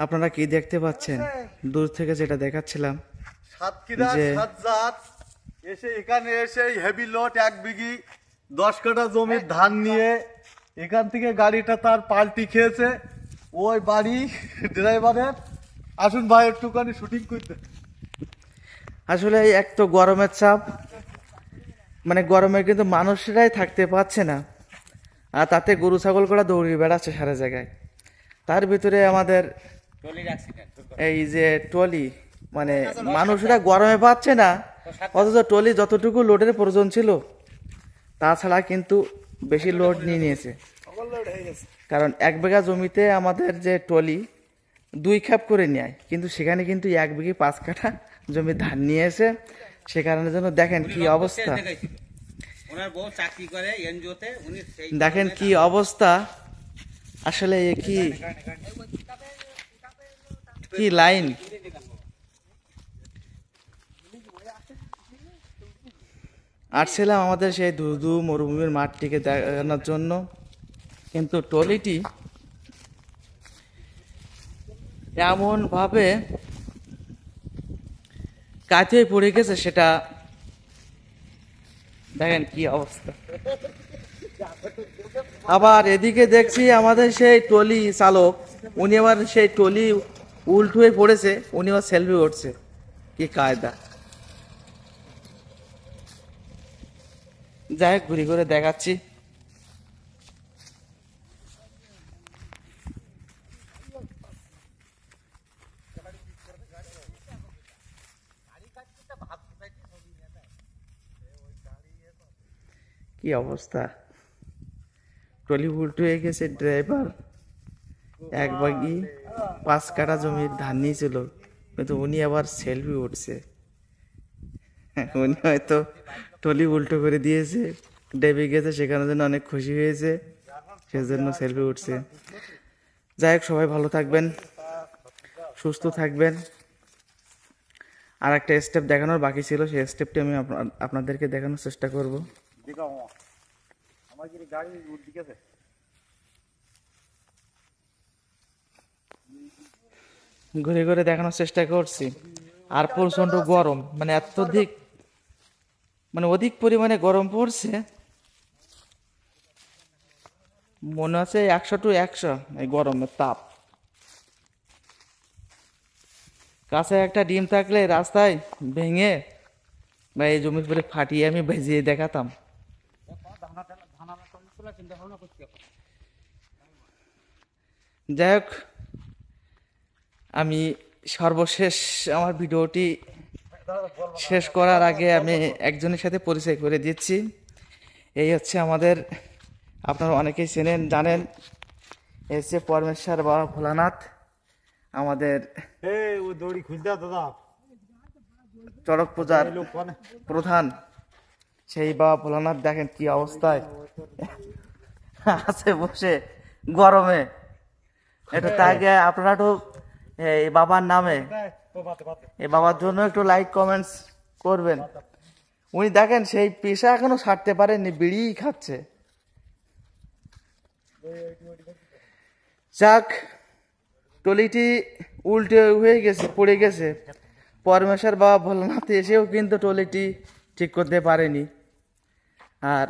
আপনারা কি দেখতে পাচ্ছেন? দূর থেকে যেটা দেখাচ্ছিলাম সাতক্ষীরা যে সাতজাত এসে এখানে এসে হেভি লোড 1 বিঘি 10 কাঠা জমির ধান নিয়ে এখান থেকে গাড়িটা তার পাল্টি খেয়েছে। ওই বাড়ি ড্রাইভারের আসুন ভাই একটুখানি শুটিং করতে। আসলে এক তো গরমের চাপ, মানে গরমে কিন্তু মানুষরাই থাকতে পারছে না, আর তাতে গরু ছাগল করে দৌড়িয়ে বেড়াচ্ছে সারা জায়গায়। তার ভিতরে আমাদের এই যে ট্রলি, মানে মানুষরা গরমে পাচ্ছে না, অথচ ট্রলি যতটুকু লোডের প্রয়োজন ছিল তাছাড়া কিন্তু বেশি লোড নিয়ে নিয়েছে। কারণ 1 বিঘা জমিতে আমাদের যে ট্রলি 2 খ্যাপ করে নেয়, কিন্তু সেখানে কিন্তু 1 বিঘে 5 কাঠা জমি ধান নিয়ে এসে সে কারণের জন্য দেখেন কি অবস্থা, দেখেন কি অবস্থা। আসলে এ কি কি লাইন! আসছিলাম আমাদের সেই ধুধু মরুভূমির মাঠটিকে দেখানোর জন্য, কিন্তু ট্রলিটি এমন ভাবে কাছে পড়ে গেছে, সেটা দেখেন কি অবস্থা। আবার এদিকে দেখছি আমাদের সেই ট্রলি চালক, উনি আবার সেই ট্রলি উল্টো হয়ে পড়েছে, উনি আবার সেলফি উঠছে। কি কায়দা! যাই হোক, ঘুরে ঘুরে দেখাচ্ছি। কি অবস্থা! ট্রলি উল্টো হয়ে গেছে, ড্রাইভার 1 বিঘি 5 কাঠা জমির ধান নিয়েছিল, কিন্তু উনি আবার সেলফি উঠছে। উনি হয়তো ট্রলি উল্টো করে দিয়েছে, ডেবে গেছে, সেখানে জন্য অনেক খুশি হয়েছে, সেজন্য সেলফি উঠছে। যাই হোক, সবাই ভালো থাকবেন, সুস্থ থাকবেন। আর একটা স্টেপ দেখানোর বাকি ছিল, সেই স্টেপটি আমি আপনাদেরকে দেখানোর চেষ্টা করব। ঘুরে ঘুরে দেখানোর চেষ্টা করছি। আর প্রচন্ড গরম, মানে অত্যধিক, মানে অধিক পরিমাণে গরম পড়ছে। মনে হচ্ছে 100 to 100 এই গরমের তাপ। কাছে একটা ডিম থাকলে রাস্তায় ভেঙে বা এই জমির পরে ফাটিয়ে আমি ভেজিয়ে দেখাতাম। যাই হোক, আমি সর্বশেষ আমার ভিডিওটি শেষ করার আগে আমি একজনের সাথে পরিচয় করে দিচ্ছি। এই হচ্ছে আমাদের, আপনারা অনেকেই চেনেন জানেন, এই হচ্ছে পরমেশ্বর বাবা ভোলানাথ, আমাদের চড়ক পূজার প্রধান সেই বাবা ভোলানাথ। দেখেন কি অবস্থায় আছে বসে গরমে। একটু তাকে আপনারা একটু এই বাবার নামে, এই বাবার জন্য একটু লাইক কমেন্টস করবেন। উনি দেখেন সেই পেশা এখনো ছাড়তে পারেননি, বিড়ি খাচ্ছে। যাক, টলিটি উল্টে হয়ে গেছে, পড়ে গেছে। পরমেশ্বর বাবা ভোলানাথ এসেও কিন্তু টলিটি ঠিক করতে পারেনি। আর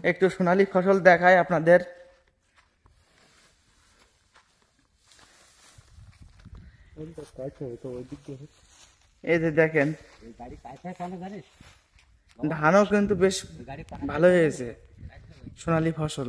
একটু সোনালী ফসল দেখায় আপনাদের। এই যে দেখেন, ধানও কিন্তু বেশ ভালো হয়েছে, সোনালী ফসল।